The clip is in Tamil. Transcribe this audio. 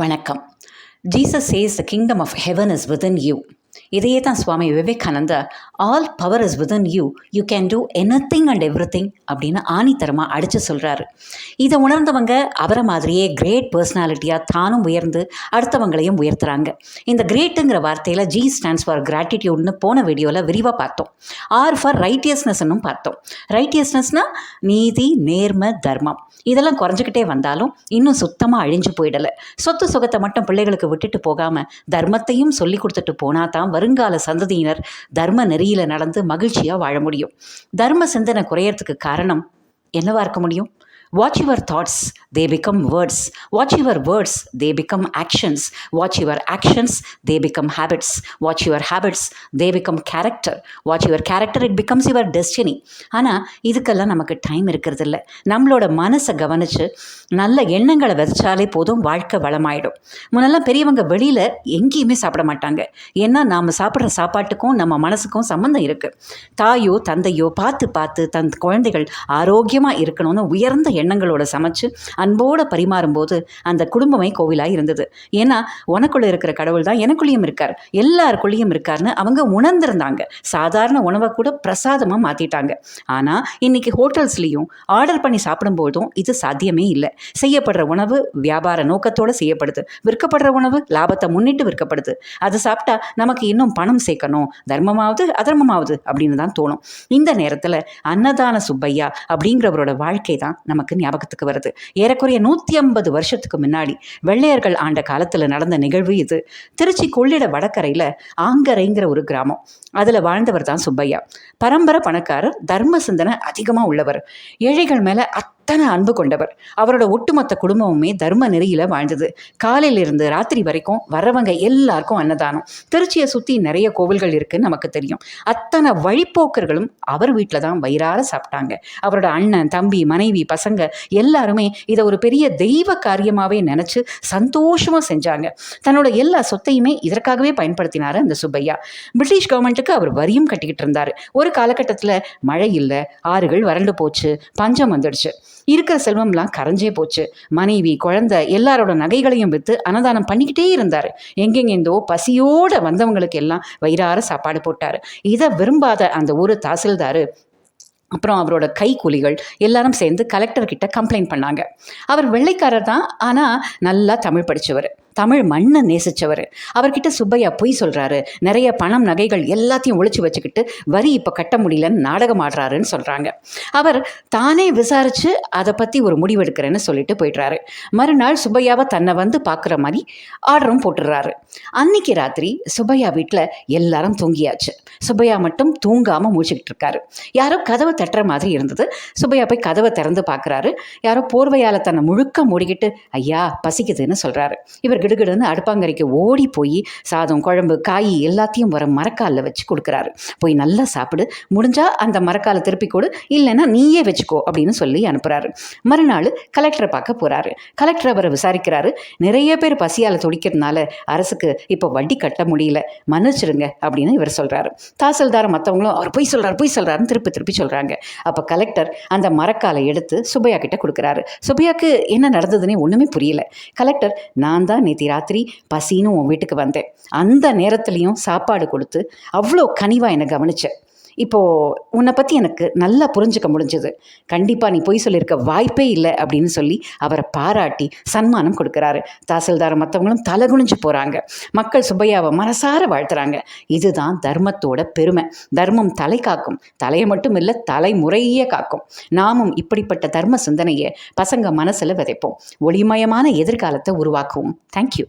வணக்கம். Jesus says the kingdom of heaven is within you. இதையே தான் Swami Vivekananda all power is within you, you can do anything and everything அப்படின்னு ஆணித்தரமாக அடித்து சொல்கிறாரு. இதை உணர்ந்தவங்க அவரை மாதிரியே கிரேட் பர்சனாலிட்டியாக தானும் உயர்ந்து அடுத்தவங்களையும் உயர்த்துறாங்க. இந்த கிரேட்டுங்கிற வார்த்தையில் ஜி ஸ்டாண்ட்ஸ் ஃபார் கிராட்டிடியூட்னு போன வீடியோவில் விரிவாக பார்த்தோம். ஆர் ஃபார் ரைட்டியஸ்னஸ்ன்னு பார்த்தோம். ரைட்டியஸ்னஸ்னால் நீதி, நேர்மை, தர்மம். இதெல்லாம் குறைஞ்சிக்கிட்டே வந்தாலும் இன்னும் சுத்தமாக அழிஞ்சு போயிடலை. சொத்து சுகத்தை மட்டும் பிள்ளைகளுக்கு விட்டுட்டு போகாமல் தர்மத்தையும் சொல்லி கொடுத்துட்டு போனால் தான் வருங்கால சந்ததியினர் தர்ம நெறியில் நடந்து மகிழ்ச்சியாக வாழ முடியும். தர்ம சிந்தனை குறையறதுக்கு காரணம் என்னவா இருக்க முடியும்? Watch your thoughts, they become words. Watch your words, they become actions. Watch your actions, they become habits. Watch your habits, they become character. Watch your character, it becomes your destiny. ஆனால் இதுக்கெல்லாம் நமக்கு டைம் இருக்கிறது இல்லை. நம்மளோட மனசை கவனித்து நல்ல எண்ணங்களை விதைச்சாலே போதும், வாழ்க்கை வளமாயிடும். முன்னெல்லாம் பெரியவங்க வெளியில் எங்கேயுமே சாப்பிட மாட்டாங்க. ஏன்னா நாம் சாப்பிட்ற சாப்பாட்டுக்கும் நம்ம மனசுக்கும் சம்மந்தம் இருக்குது. தாயோ தந்தையோ பார்த்து பார்த்து தன் குழந்தைகள் ஆரோக்கியமாக இருக்கணும்னு உயர்ந்த எண்ணங்களோட சமைச்சு அன்போடு பரிமாறும்போது அந்த குடும்பமே கோவிலாக இருந்தது. ஏன்னா உனக்குள்ளே இருக்கிற கடவுள் தான் எனக்குள்ளேயும் இருக்கார், எல்லாருக்குள்ளேயும் இருக்காருன்னு அவங்க உணர்ந்திருந்தாங்க. சாதாரண உணவை கூட பிரசாதமாக மாற்றிட்டாங்க. ஆனால் இன்றைக்கி ஹோட்டல்ஸ்லேயும் ஆர்டர் பண்ணி சாப்பிடும்போதும் இது சாத்தியமே இல்லை. செய்யப்படுற உணவு வியாபார நோக்கத்தோடு செய்யப்படுது. விற்கப்படுற உணவு லாபத்தை முன்னிட்டு விற்கப்படுது. அது சாப்பிட்டா நமக்கு இன்னும் பணம் சேர்க்கணும், தர்மமாவது அதர்மமாவது அப்படின்னு தான் தோணும். இந்த நேரத்தில் அன்னதான சுப்பையா அப்படிங்கிறவரோட வாழ்க்கை தான் நமக்கு ஞாபகத்துக்கு வருது. ஏறக்குறைய 150 வருஷத்துக்கு முன்னாடி வெள்ளையர்கள் ஆண்ட காலத்தில் நடந்த நிகழ்வு இது. திருச்சி கொள்ளிட வடக்கரையில் ஆங்கரைங்கிற ஒரு கிராமம். அதில் வாழ்ந்தவர் தான் சுப்பையா. பரம்பரை பணக்காரர், தர்ம சிந்தனை அதிகமாக உள்ளவர், ஏழைகள் மேலே அத்தனை அன்பு கொண்டவர். அவரோட ஒட்டுமொத்த குடும்பமுமே தர்ம நெறியில் வாழ்ந்தது. காலையிலிருந்து ராத்திரி வரைக்கும் வர்றவங்க எல்லாருக்கும் அன்னதானம். திருச்சியை சுற்றி நிறைய கோவில்கள் இருக்குன்னு நமக்கு தெரியும். அத்தனை வழிப்போக்கர்களும் அவர் வீட்டில் தான் வயிறார சாப்பிட்டாங்க. அவரோட அண்ணன், தம்பி, மனைவி, பசங்க எல்லாருமே இதை ஒரு பெரிய தெய்வ காரியமாகவே நினச்சி சந்தோஷமாக செஞ்சாங்க. தன்னோட எல்லா சொத்தையுமே இதற்காகவே பயன்படுத்தினார் அந்த சுப்பையா. பிரிட்டிஷ் கவர்மெண்ட்டுக்கு அவர் வரியும் கட்டிக்கிட்டு இருந்தார். ஒரு காலகட்டத்தில் மழை இல்லை, ஆறுகள் வறண்டு போச்சு, பஞ்சம் வந்துடுச்சு. இருக்கிற செல்வம்லாம் கரைஞ்சே போச்சு. மனைவி, குழந்தை எல்லாரோட நகைகளையும் விற்று அன்னதானம் பண்ணிக்கிட்டே இருந்தார். எங்கெங்கேந்தோ பசியோடு வந்தவங்களுக்கு எல்லாம் வயிறார சாப்பாடு போட்டார். இதை விரும்பாத அந்த ஒரு தாசில்தார் அப்புறம் அவரோட கைக்கூலிகள் எல்லாரும் சேர்ந்து கலெக்டர்கிட்ட கம்ப்ளைண்ட் பண்ணாங்க. அவர் வெள்ளைக்காரர் தான், ஆனால் நல்லா தமிழ் படித்தவர், தமிழ் மண்ணை நேசித்தவர். அவர்கிட்ட சுப்பையா பொய் சொல்கிறாரு, நிறைய பணம் நகைகள் எல்லாத்தையும் ஒழிச்சு வச்சுக்கிட்டு வரி இப்போ கட்ட முடியலன்னு நாடகம் ஆடுறாருன்னு சொல்கிறாங்க. அவர் தானே விசாரித்து அதை பற்றி ஒரு முடிவெடுக்கிறேன்னு சொல்லிட்டு போய்ட்றாரு. மறுநாள் சுப்பையாவை தன்னை வந்து பார்க்குற மாதிரி ஆர்டரும் போட்டுடுறாரு. அன்னைக்கு ராத்திரி சுப்பையா வீட்டில் எல்லாரும் தூங்கியாச்சு. சுப்பையா மட்டும் தூங்காமல் முடிச்சுக்கிட்டு இருக்காரு. யாரோ கதவை தட்டுற மாதிரி இருந்தது. சுப்பையா போய் கதவை திறந்து பார்க்குறாரு. யாரோ போர்வையால் தன்னை முழுக்க மூடிக்கிட்டு ஐயா பசிக்குதுன்னு சொல்கிறாரு. இவர் கிடுகிடுன்னு அடுப்பாங்கரைக்கு ஓடி போய் சாதம், குழம்பு, காய் எல்லாத்தையும் வர மரக்காலில் வச்சு கொடுக்குறாரு. போய் நல்லா சாப்பிடு, முடிஞ்சால் அந்த மரக்காலை திருப்பி கொடு, இல்லைன்னா நீயே வச்சுக்கோ அப்படின்னு சொல்லி அனுப்புகிறாரு. மறுநாள் கலெக்டரை பார்க்க போகிறாரு. கலெக்டர் அவரை விசாரிக்கிறாரு. நிறைய பேர் பசியால் துடிக்கிறதுனால அரசுக்கு இப்போ வட்டி கட்ட முடியல, மன்னிச்சிடுங்க அப்படின்னு இவர் சொல்கிறாரு. தாசில்தார் மற்றவங்களும் அவர் பொய் சொல்கிறாருன்னு திருப்பி சொல்கிறாங்க. அப்போ கலெக்டர் அந்த மரக்காலை எடுத்து சுப்பையா கிட்ட கொடுக்குறாரு. சுப்பையாவுக்கு என்ன நடந்ததுன்னே ஒன்றுமே புரியல. கலெக்டர், நான் தான் நேற்று ராத்திரி பசின்னு உன் வீட்டுக்கு வந்தேன், அந்த நேரத்துலையும் சாப்பாடு கொடுத்து அவ்வளோ கனிவாக என்னை கவனிச்சேன். இப்போது உன்னை பற்றி எனக்கு நல்லா புரிஞ்சுக்க முடிஞ்சது. கண்டிப்பாக நீ பொய் சொல்லியிருக்க வாய்ப்பே இல்லை அப்படின்னு சொல்லி அவரை பாராட்டி சன்மானம் கொடுக்குறாரு. தாசில்தார் மற்றவங்களும் தலகுனிஞ்சு போகிறாங்க. மக்கள் சுப்பையாவை மனசார வாழ்த்துறாங்க. இதுதான் தர்மத்தோட பெருமை. தர்மம் தலை காக்கும், தலையை மட்டும் இல்லை தலைமுறையே காக்கும். நாமும் இப்படிப்பட்ட தர்ம சிந்தனையை பசங்க மனசில் விதைப்போம். ஒளிமயமான எதிர்காலத்தை உருவாக்குவோம். தேங்க்யூ.